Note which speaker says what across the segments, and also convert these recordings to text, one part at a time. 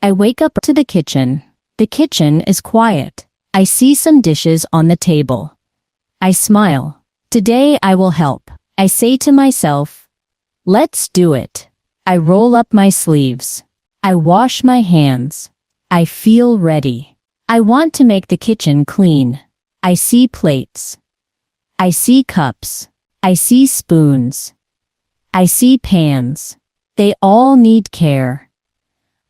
Speaker 1: I wake up to the kitchen. The kitchen is quiet. I see some dishes on the table. I smile. Today I will help. I say to myself, let's do it. I roll up my sleeves. I wash my hands. I feel ready. I want to make the kitchen clean. I see plates. I see cups. I see spoons. I see pans. They all need care.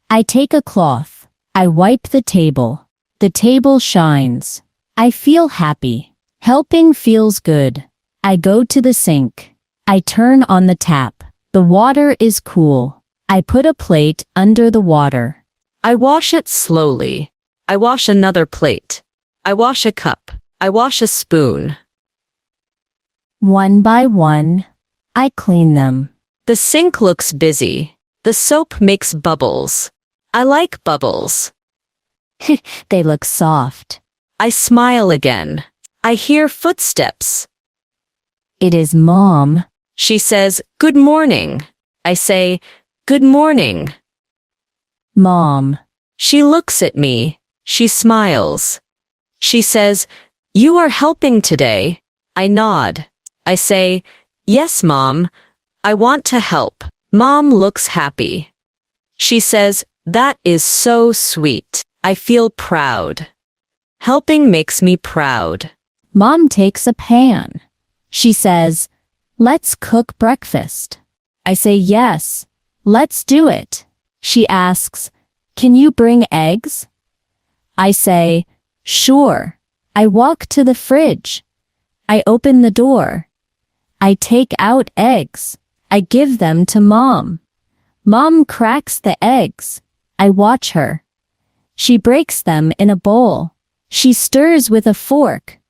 Speaker 1: I take a cloth. I wipe the table. The table shines. I feel happy. Helping feels good. I go to the sink. I turn on the tap. The water is cool. I put a plate under the water.
Speaker 2: I wash it slowly. I wash another plate. I wash a cup. I wash a spoon.
Speaker 1: One by one, I clean them.
Speaker 2: The sink looks busy. The soap makes bubbles. I like bubbles.
Speaker 1: They look soft.
Speaker 2: I smile again. I hear footsteps.
Speaker 1: It is Mom.
Speaker 2: She says, "Good morning." I say, "Good morning."
Speaker 1: Mom.
Speaker 2: She looks at me. She smiles. She says, "You are helping today." I nod. I say, "Yes, Mom. I want to help." Mom looks happy. She says, "That is so sweet." I feel proud. Helping makes me proud.
Speaker 1: Mom takes a pan. She says, let's cook breakfast. I say, yes, let's do it. She asks, can you bring eggs? I say, sure. I walk to the fridge. I open the door. I take out eggs. I give them to Mom. Mom cracks the eggs. I watch her. She breaks them in a bowl. She stirs with a fork.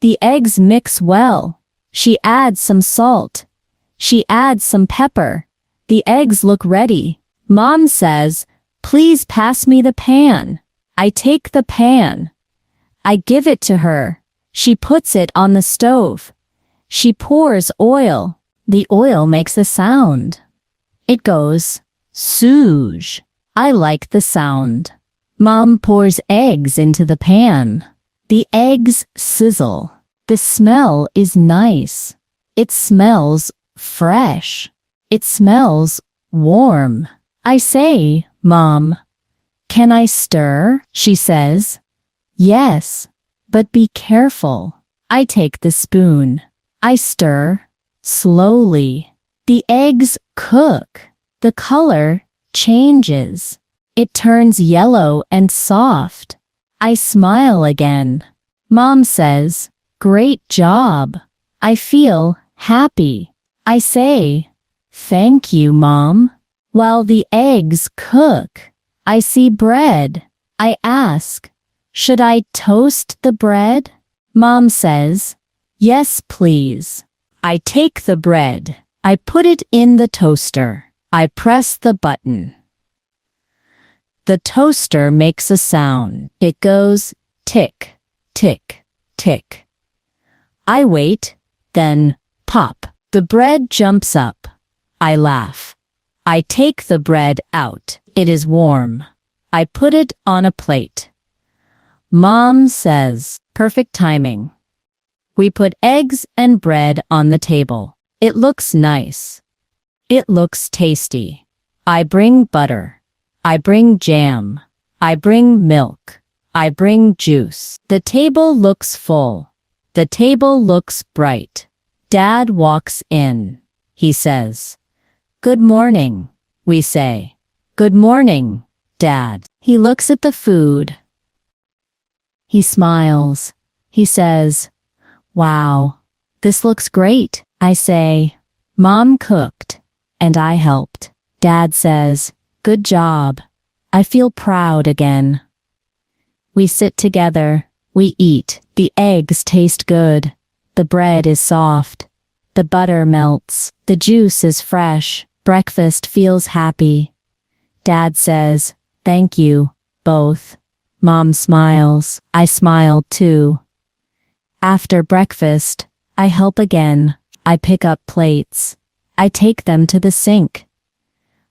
Speaker 1: The eggs mix well. She adds some salt. She adds some pepper. The eggs look ready. Mom says, please pass me the pan. I take the pan. I give it to her. She puts it on the stove. She pours oil. The oil makes a sound. It goes, swoosh. I like the sound. Mom pours eggs into the pan. The eggs sizzle. The smell is nice. It smells fresh. It smells warm. I say, Mom, can I stir? She says, yes, but be careful. I take the spoon. I stir slowly. The eggs cook. The color changes. It turns yellow and soft. I smile again. Mom says, great job. I feel happy. I say, thank you, Mom. While the eggs cook, I see bread. I ask, should I toast the bread? Mom says, yes, please. I take the bread. I put it in the toaster. I press the button. The toaster makes a sound. It goes tick, tick, tick. I wait, then pop. The bread jumps up. I laugh. I take the bread out. It is warm. I put it on a plate. Mom says, perfect timing. We put eggs and bread on the table. It looks nice. It looks tasty. I bring butter. I bring jam. I bring milk. I bring juice. The table looks full. The table looks bright. Dad walks in. He says, good morning. We say, good morning, Dad. He looks at the food. He smiles. He says, wow, this looks great. I say, Mom cooked, and I helped. Dad says, good job. I feel proud again. We sit together. We eat. The eggs taste good. The bread is soft. The butter melts. The juice is fresh. Breakfast feels happy. Dad says, thank you, both. Mom smiles. I smile too. After breakfast, I help again. I pick up plates. I take them to the sink.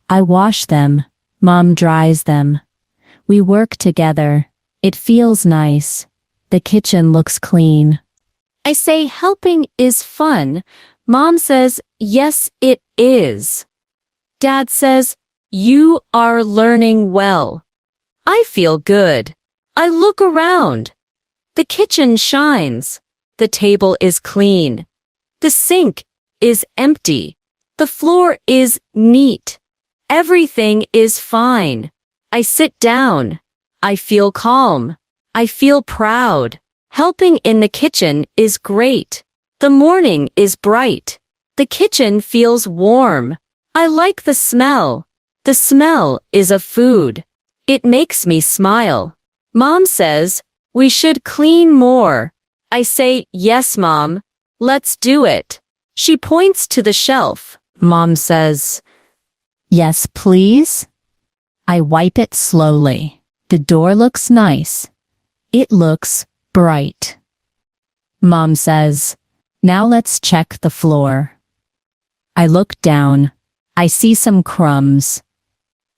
Speaker 1: I wash them. Mom dries them. We work together. It feels nice. The kitchen looks clean. I say helping is fun. Mom says, yes, it is. Dad says, you are learning well. I feel good. I look around. The kitchen shines. The table is clean. The sink is empty. The floor is neat. Everything is fine. I sit down. I feel calm. I feel proud. Helping in the kitchen is great. The morning is bright. The kitchen feels warm. I like the smell. The smell is of food. It makes me smile. Mom says, we should clean more. I say, yes, Mom. Let's do it. She points to the shelf. Mom says, yes, please. I wipe it slowly. The door looks nice. It looks bright. Mom says, now let's check the floor. I look down. I see some crumbs.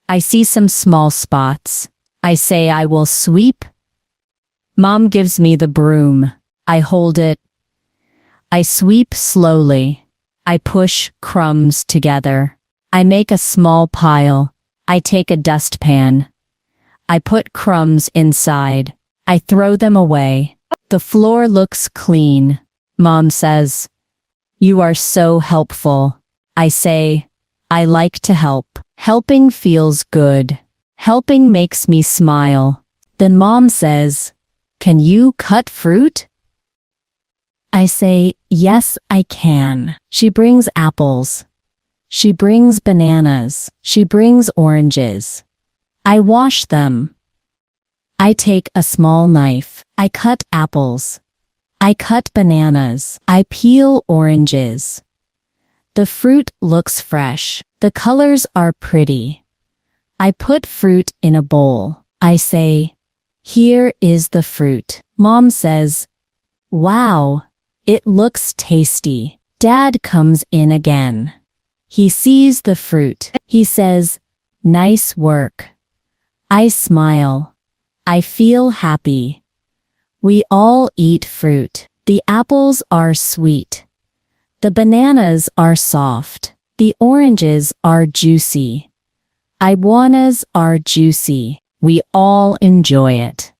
Speaker 1: I see some small spots. I say I will sweep. Mom gives me the broom. I hold it. I sweep slowly. I push crumbs together. I make a small pile. I take a dustpan. I put crumbs inside. I throw them away. The floor looks clean. Mom says, you are so helpful. I say, I like to help. Helping feels good. Helping makes me smile. Then Mom says, can you cut fruit? I say, yes, I can. She brings apples. She brings bananas. She brings oranges. I wash them. I take a small knife. I cut apples. I cut bananas. I peel oranges. The fruit looks fresh. The colors are pretty. I put fruit in a bowl. I say, here is the fruit. Mom says, wow, it looks tasty. Dad comes in again. He sees the fruit. He says, nice work. I smile. I feel happy. We all eat fruit. The apples are sweet. The bananas are soft. The oranges are juicy. Iguanas are juicy. We all enjoy it.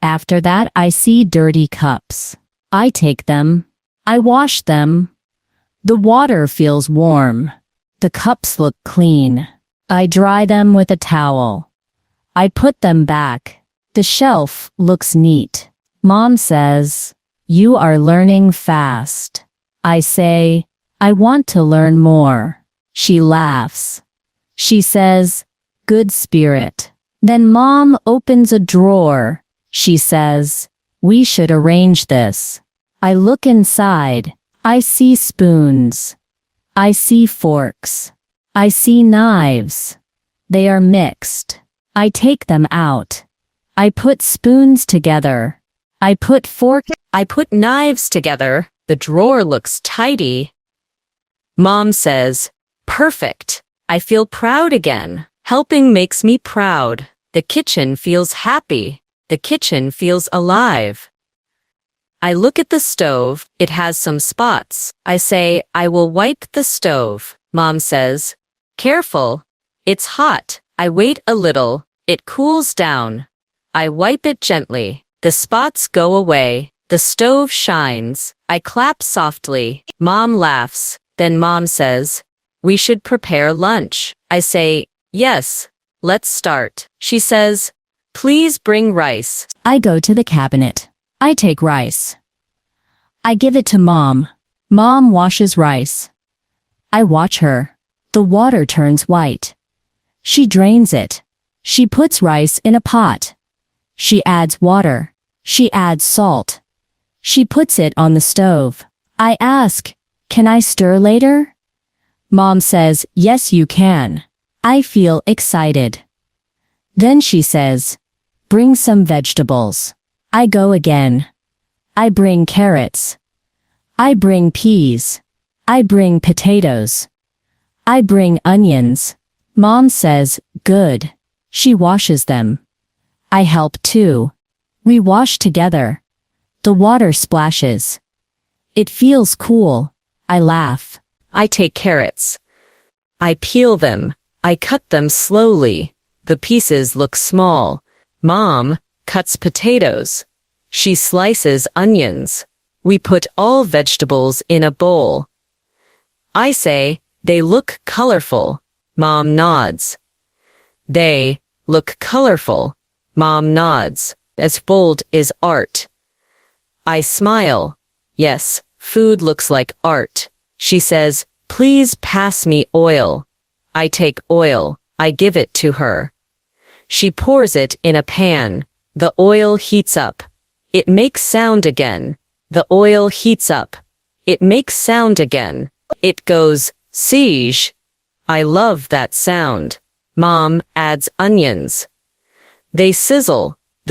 Speaker 1: After that, I see dirty cups. I take them. I wash them. The water feels warm. The cups look clean. I dry them with a towel. I put them back. The shelf looks neat. Mom says, you are learning fast. I say, I want to learn more. She laughs. She says, good spirit. Then Mom opens a drawer. She says, we should arrange this. I look inside. I see spoons. I see forks. I see knives. They are mixed. I take them out. I put spoons together. I put knives together. The drawer looks tidy. Mom says, perfect. I feel proud again. Helping makes me proud. The kitchen feels happy. The kitchen feels alive. I look at the stove. It has some spots. I say, I will wipe the stove. Mom says, careful. It's hot. I wait a little. It cools down. I wipe it gently. The spots go away. The stove shines. I clap softly. Mom laughs. Then Mom says, we should prepare lunch. I say, yes, let's start. She says, please bring rice. I go to the cabinet. I take rice. I give it to Mom. Mom washes rice. I watch her. The water turns white. She drains it. She puts rice in a pot. She adds water. She adds salt. She puts it on the stove. I ask, can I stir later? Mom says, yes, you can. I feel excited. Then she says, bring some vegetables. I go again. I bring carrots. I bring peas. I bring potatoes. I bring onions. Mom says, good. She washes them. I help too. We wash together. The water splashes. It feels cool. I laugh.
Speaker 2: I take carrots. I peel them. I cut them slowly. The pieces look small. Mom cuts potatoes. She slices onions. We put all vegetables in a bowl. I say, they look colorful. Mom nods. They look colorful. Mom nods. As bold is art. I smile. Yes, food looks like art. She says, please pass me oil. I take oil. I give it to her. She pours it in a pan. The oil heats up. It makes sound again. The oil heats up. It makes sound again. It goes, siege. I love that sound. Mom adds onions. They sizzle.